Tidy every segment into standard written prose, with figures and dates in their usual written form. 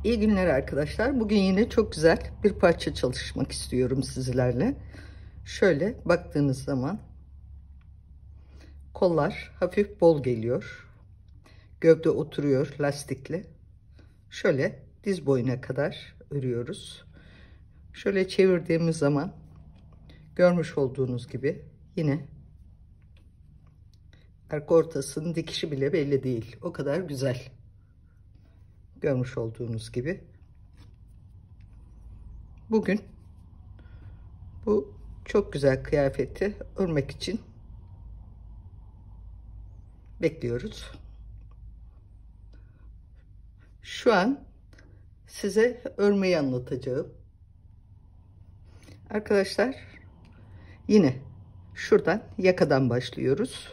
İyi günler arkadaşlar. Bugün yine çok güzel bir parça çalışmak istiyorum sizlerle. Şöyle baktığınız zaman kollar hafif bol geliyor. Gövde oturuyor lastikli. Şöyle diz boyuna kadar örüyoruz. Şöyle çevirdiğimiz zaman görmüş olduğunuz gibi yine arka ortasının dikişi bile belli değil. O kadar güzel. Görmüş olduğunuz gibi. Bugün bu çok güzel kıyafeti örmek için bekliyoruz. Şu an size örmeyi anlatacağım. Arkadaşlar yine şuradan yakadan başlıyoruz.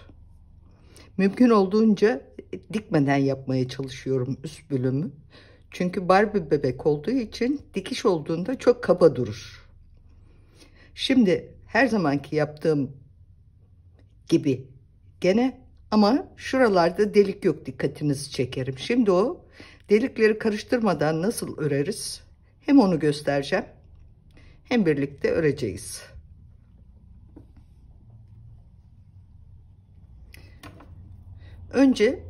Mümkün olduğunca dikmeden yapmaya çalışıyorum üst bölümü. Çünkü Barbie bebek olduğu için dikiş olduğunda çok kaba durur. Şimdi her zamanki yaptığım gibi gene ama şuralarda delik yok, dikkatinizi çekerim. Şimdi o delikleri karıştırmadan nasıl öreriz? Hem onu göstereceğim hem birlikte öreceğiz. Önce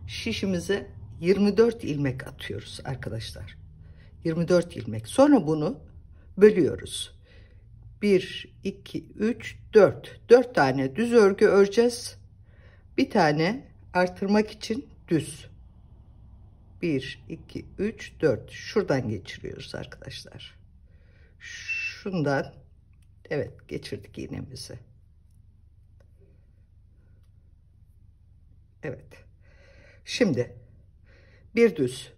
şişimize 24 ilmek atıyoruz arkadaşlar. 24 ilmek. Sonra bunu bölüyoruz. 1, 2, 3, 4. 4 tane düz örgü öreceğiz. Bir tane artırmak için düz. 1, 2, 3, 4. Şuradan geçiriyoruz arkadaşlar. Şundan, evet, geçirdik iğnemizi. Evet. Şimdi bir düz,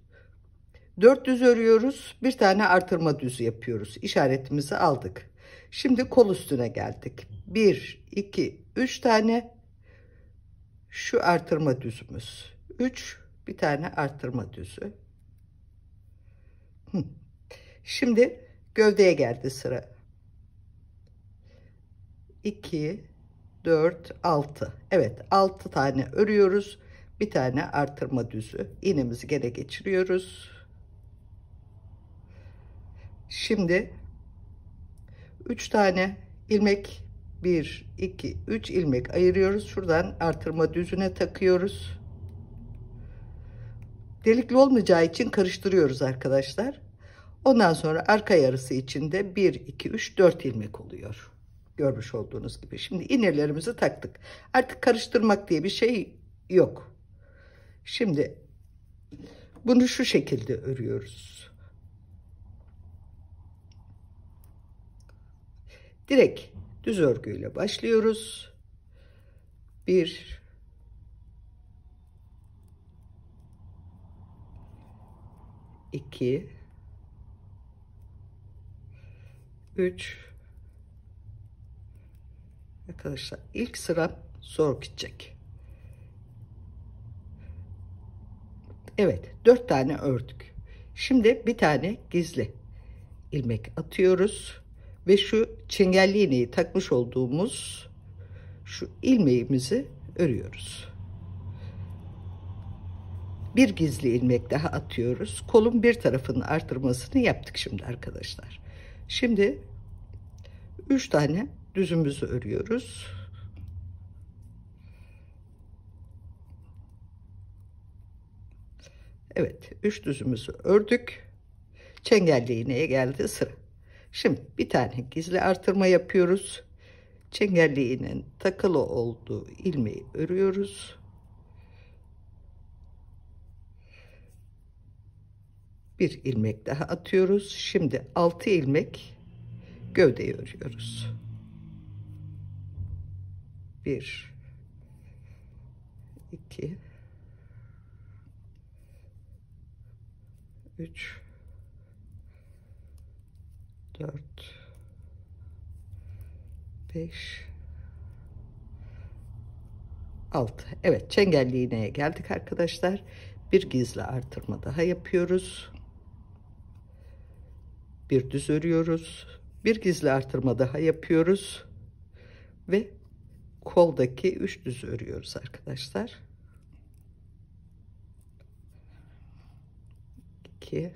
4 düz örüyoruz. Bir tane artırma düz yapıyoruz. İşaretimizi aldık. Şimdi kol üstüne geldik. 1, 2, 3 tane şu artırma düzümüz. 3, bir tane artırma düzü. Şimdi gövdeye geldi sıra. 2, 4, 6. Evet, 6 tane örüyoruz. Bir tane artırma düzü. İğnemizi gene geçiriyoruz. Şimdi 3 tane ilmek, 1, 2, 3 ilmek ayırıyoruz. Şuradan artırma düzüne takıyoruz. Delikli olmayacağı için karıştırıyoruz arkadaşlar. Ondan sonra arka yarısı için de 1, 2, 3, 4 ilmek oluyor. Görmüş olduğunuz gibi. Şimdi iğnelerimizi taktık. Artık karıştırmak diye bir şey yok. Şimdi bunu şu şekilde örüyoruz. Direkt düz örgüyle başlıyoruz. 1, 2, 3. Arkadaşlar ilk sıram zor gidecek. Evet, 4 tane ördük. Şimdi bir tane gizli ilmek atıyoruz ve şu çengelli iğneyi takmış olduğumuz şu ilmeğimizi örüyoruz. Bir gizli ilmek daha atıyoruz. Kolun bir tarafının artırmasını yaptık şimdi arkadaşlar. Şimdi 3 tane düzümüzü örüyoruz. Evet, 3 düzümüzü ördük. Çengelli iğneye geldi sıra. Şimdi bir tane gizli artırma yapıyoruz. Çengelli iğnenin takılı olduğu ilmeği örüyoruz. Bir ilmek daha atıyoruz. Şimdi 6 ilmek gövdeyi örüyoruz. 1, 2, 3, 4, 5, 6. Evet, çengelli iğneye geldik arkadaşlar. Bir gizli artırma daha yapıyoruz. Bir düz örüyoruz. Bir gizli artırma daha yapıyoruz. Ve koldaki 3 düz örüyoruz arkadaşlar. 2,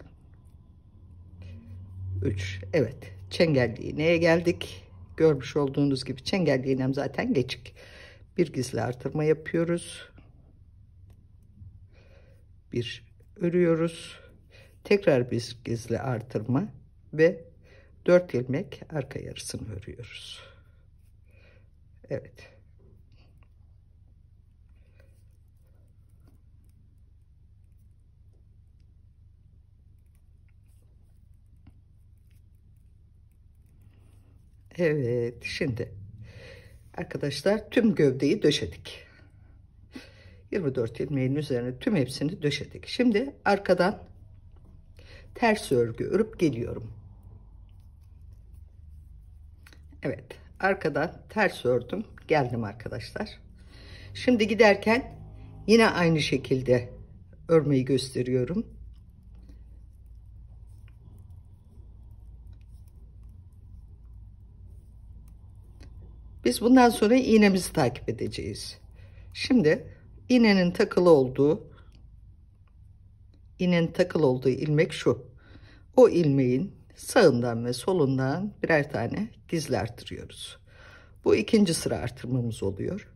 3. Evet. Çengelli iğneye geldik. Görmüş olduğunuz gibi çengelli iğnem zaten geçik. Bir gizli artırma yapıyoruz. Bir örüyoruz. Tekrar bir gizli artırma ve 4 ilmek arka yarısını örüyoruz. Evet. Evet, şimdi arkadaşlar tüm gövdeyi döşedik. 24 ilmeğin üzerine tüm hepsini döşedik. Şimdi arkadan ters örgü örüp geliyorum. Evet, arkadan ters ördüm, geldim arkadaşlar. Şimdi giderken yine aynı şekilde örmeyi gösteriyorum. Biz bundan sonra iğnemizi takip edeceğiz. Şimdi iğnenin takılı olduğu ilmek şu. O ilmeğin sağından ve solundan birer tane gizli artırıyoruz. Bu ikinci sıra artırmamız oluyor.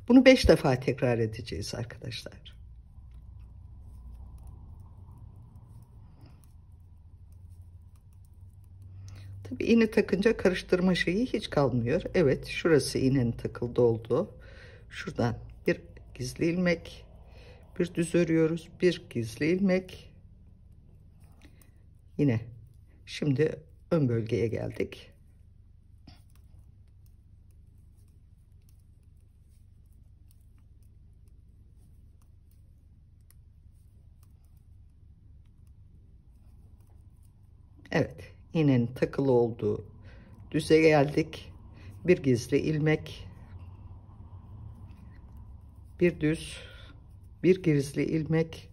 Bunu 5 defa tekrar edeceğiz arkadaşlar. Tabii iğne takınca karıştırma şeyi hiç kalmıyor. Evet, şurası iğnenin takıldı olduğu. Şuradan bir gizli ilmek, bir düz örüyoruz, bir gizli ilmek. Yine şimdi ön bölgeye geldik. Evet, iğnenin takılı olduğu düze geldik. Bir gizli ilmek, bir düz, bir gizli ilmek,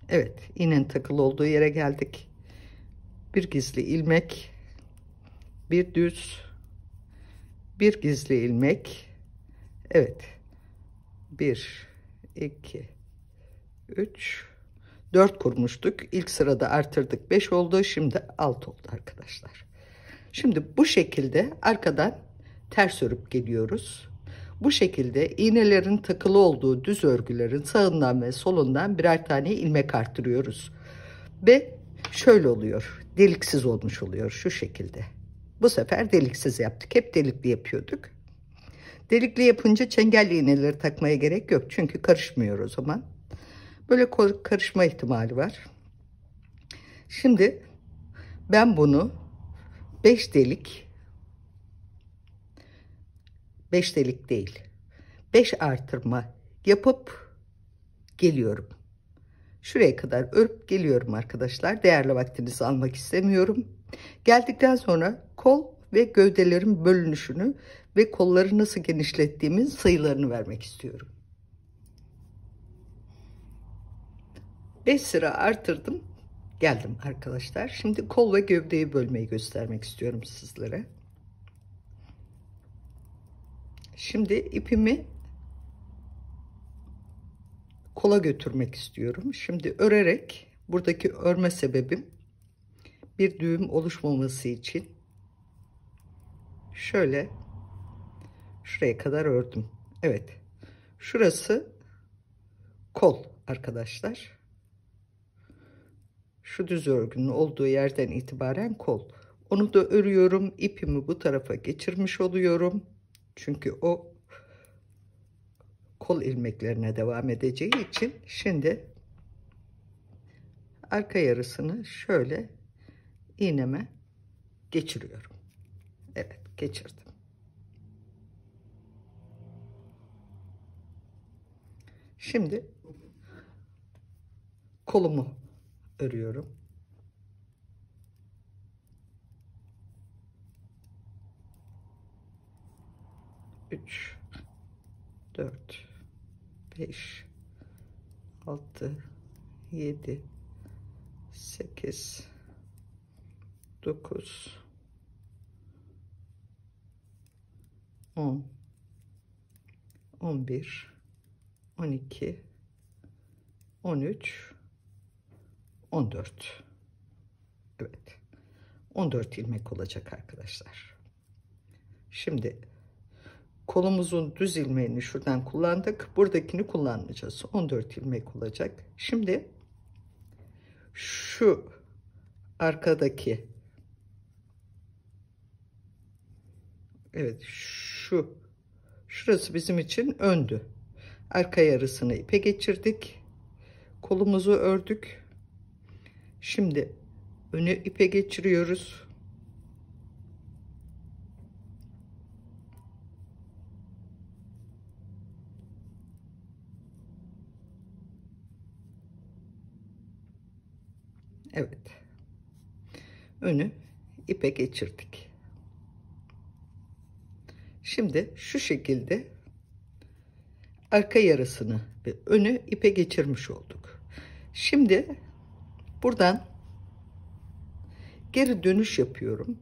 evet, iğnenin takılı olduğu yere geldik. Bir gizli ilmek, bir düz, bir gizli ilmek. Evet, 1 2 3 4 kurmuştuk. İlk sırada artırdık, 5 oldu. Şimdi 6 oldu arkadaşlar. Şimdi bu şekilde arkadan ters örüp geliyoruz. Bu şekilde iğnelerin takılı olduğu düz örgülerin sağından ve solundan birer tane ilmek arttırıyoruz. Ve şöyle oluyor. Deliksiz olmuş oluyor şu şekilde. Bu sefer deliksiz yaptık. Hep delikli yapıyorduk. Delikli yapınca çengelli iğneleri takmaya gerek yok. Çünkü karışmıyor o zaman. Böyle karışma ihtimali var. Şimdi ben bunu 5 delik 5 delik değil 5 artırma yapıp geliyorum. Şuraya kadar örüp geliyorum arkadaşlar. Değerli vaktinizi almak istemiyorum. Geldikten sonra kol ve gövdelerin bölünüşünü ve kolları nasıl genişlettiğimin sayılarını vermek istiyorum. 5 sıra artırdım. Geldim arkadaşlar. Şimdi kol ve gövdeyi bölmeyi göstermek istiyorum sizlere. Şimdi ipimi kola götürmek istiyorum. Şimdi örerek, buradaki örme sebebim bir düğüm oluşmaması için şöyle şuraya kadar ördüm. Evet. Şurası kol arkadaşlar. Şu düz örgünün olduğu yerden itibaren kol. Onu da örüyorum. İpimi bu tarafa geçirmiş oluyorum. Çünkü o kol ilmeklerine devam edeceği için şimdi arka yarısını şöyle iğneme geçiriyorum. Evet, geçirdim. Şimdi kolumu örüyorum. Üç, 4, 5, 6, 7, 8, 9, 10, 11, 12, 13, 14. Evet. 14 ilmek olacak arkadaşlar. Şimdi kolumuzun düz ilmeğini şuradan kullandık. Buradakini kullanmayacağız. 14 ilmek olacak. Şimdi şu arkadaki, evet, şurası bizim için öndü. Arka yarısını ipe geçirdik. Kolumuzu ördük. Şimdi önü ipe geçiriyoruz. Evet. Önü ipe geçirdik. Şimdi şu şekilde arka yarısını ve önü ipe geçirmiş olduk. Şimdi buradan geri dönüş yapıyorum.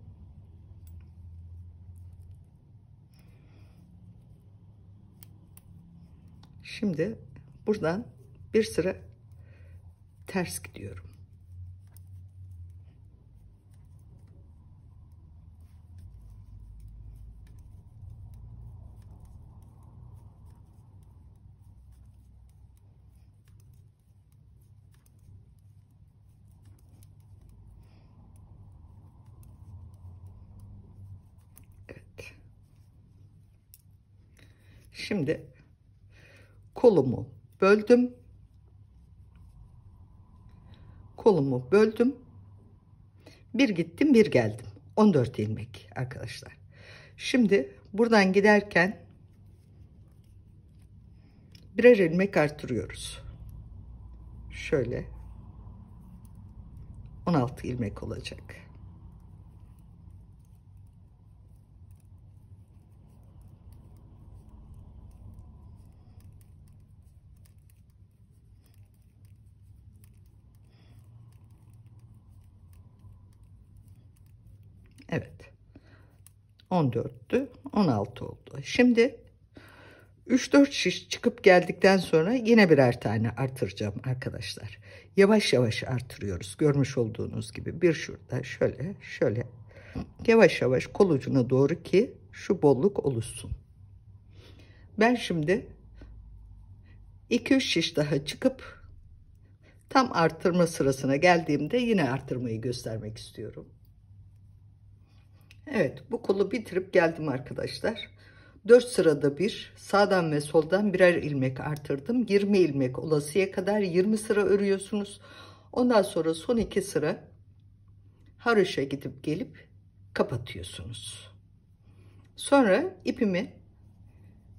Şimdi buradan bir sıra ters gidiyorum. Evet. Şimdi kolumu böldüm. Kolumu böldüm. Bir gittim, bir geldim. 14 ilmek arkadaşlar. Şimdi buradan giderken birer ilmek artırıyoruz. Şöyle 16 ilmek olacak. Evet. 14'tü. 16 oldu. Şimdi 3-4 şiş çıkıp geldikten sonra yine birer tane artıracağım arkadaşlar. Yavaş yavaş artırıyoruz. Görmüş olduğunuz gibi bir şurada şöyle şöyle yavaş yavaş kol ucuna doğru ki şu bolluk oluşsun. Ben şimdi 2-3 şiş daha çıkıp tam artırma sırasına geldiğimde yine artırmayı göstermek istiyorum. Evet, bu kolu bitirip geldim arkadaşlar. 4 sırada bir sağdan ve soldan birer ilmek artırdım. 20 ilmek olasıya kadar 20 sıra örüyorsunuz. Ondan sonra son 2 sıra haroşa gidip gelip kapatıyorsunuz. Sonra ipimi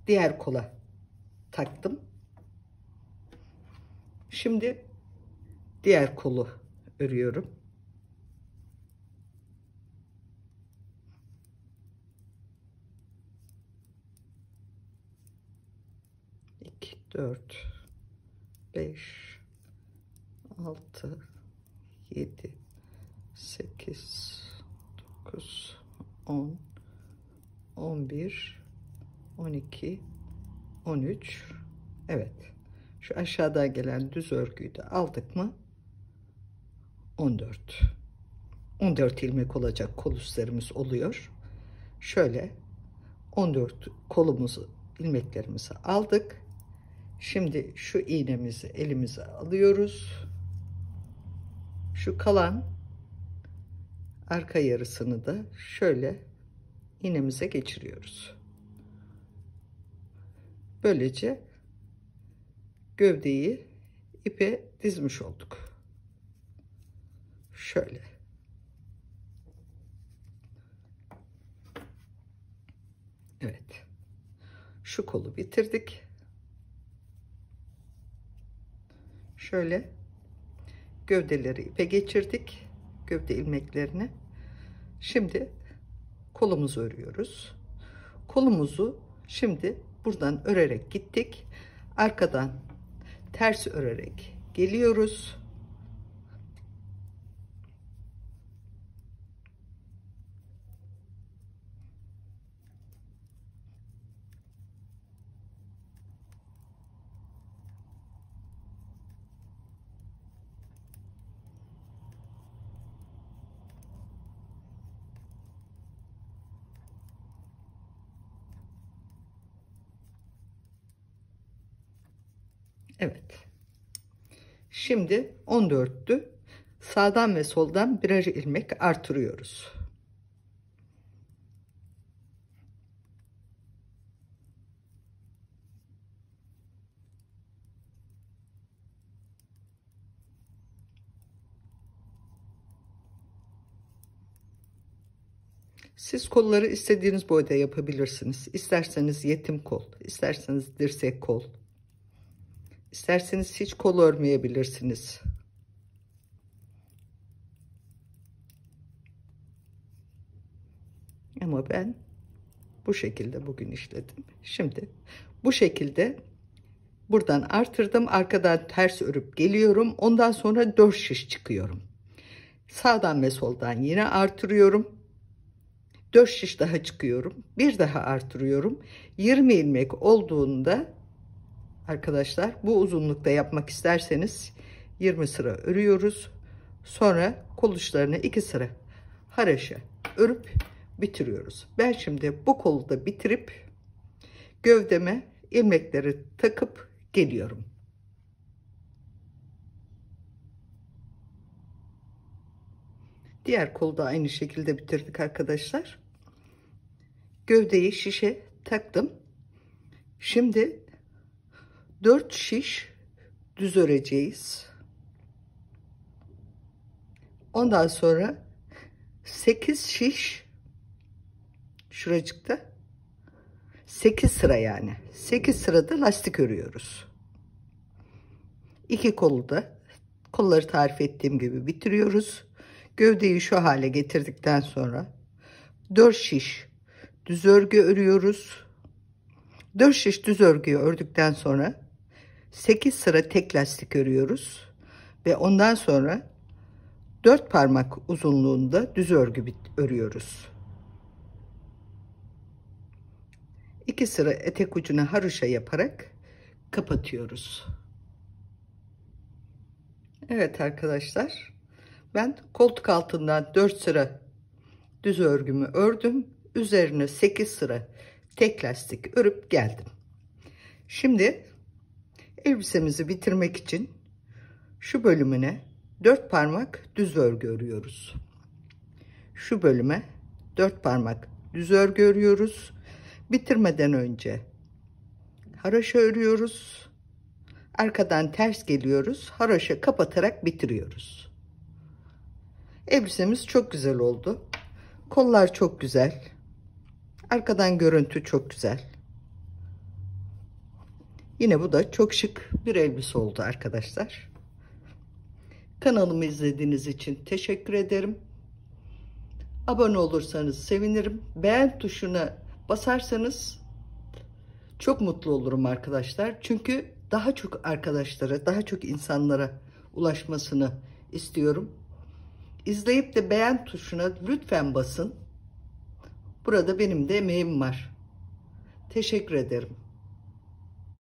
diğer kola taktım. Şimdi diğer kolu örüyorum. 2, 4, 5, 6, 7, 8, 9, 10, 11, 12, 13. Evet. Şu aşağıda gelen düz örgüyü de aldık mı 14. 14 ilmek olacak kol üstlerimiz oluyor. Şöyle 14 kolumuzu, ilmeklerimizi aldık. Şimdi şu iğnemizi elimize alıyoruz. Şu kalan arka yarısını da şöyle iğnemize geçiriyoruz. Böylece gövdeyi ipe dizmiş olduk. Şöyle. Evet. Şu kolu bitirdik. Şöyle gövdeleri ipe geçirdik. Gövde ilmeklerini. Şimdi kolumuzu örüyoruz. Kolumuzu şimdi buradan örerek gittik. Arkadan ters örerek geliyoruz. Evet. Şimdi 14'tü. Sağdan ve soldan birer ilmek artırıyoruz. Siz kolları istediğiniz boyda yapabilirsiniz. İsterseniz yetim kol, isterseniz dirsek kol, isterseniz hiç kol örmeyebilirsiniz. Ama ben bu şekilde bugün işledim. Şimdi bu şekilde buradan artırdım. Arkadan ters örüp geliyorum. Ondan sonra 4 şiş çıkıyorum. Sağdan ve soldan yine artırıyorum. 4 şiş daha çıkıyorum. Bir daha artırıyorum. 20 ilmek olduğunda arkadaşlar, bu uzunlukta yapmak isterseniz 20 sıra örüyoruz. Sonra kol uçlarını 2 sıra haraşa örüp bitiriyoruz. Ben şimdi bu kolu da bitirip gövdeme ilmekleri takıp geliyorum. Diğer kolu da aynı şekilde bitirdik arkadaşlar. Gövdeyi şişe taktım. Şimdi 4 şiş düz öreceğiz. Ondan sonra 8 şiş şuracıkta 8 sıra, yani 8 sırada lastik örüyoruz. İki kolu da kolları tarif ettiğim gibi bitiriyoruz. Gövdeyi şu hale getirdikten sonra 4 şiş düz örgü örüyoruz. 4 şiş düz örgüyü ördükten sonra 8 sıra tek lastik örüyoruz ve ondan sonra 4 parmak uzunluğunda düz örgü örüyoruz. 2 sıra etek ucuna haroşa yaparak kapatıyoruz. Evet arkadaşlar, ben koltuk altından 4 sıra düz örgümü ördüm. Üzerine 8 sıra tek lastik örüp geldim. Şimdi elbisemizi bitirmek için şu bölümüne 4 parmak düz örgü örüyoruz. Şu bölüme 4 parmak düz örgü örüyoruz. Bitirmeden önce haroşa örüyoruz. Arkadan ters geliyoruz. Haroşa kapatarak bitiriyoruz. Elbisemiz çok güzel oldu. Kollar çok güzel. Arkadan görüntü çok güzel. Yine bu da çok şık bir elbise oldu arkadaşlar. Kanalımı izlediğiniz için teşekkür ederim. Abone olursanız sevinirim. Beğen tuşuna basarsanız çok mutlu olurum arkadaşlar. Çünkü daha çok arkadaşlara, daha çok insanlara ulaşmasını istiyorum. İzleyip de beğen tuşuna lütfen basın. Burada benim de emeğim var. Teşekkür ederim.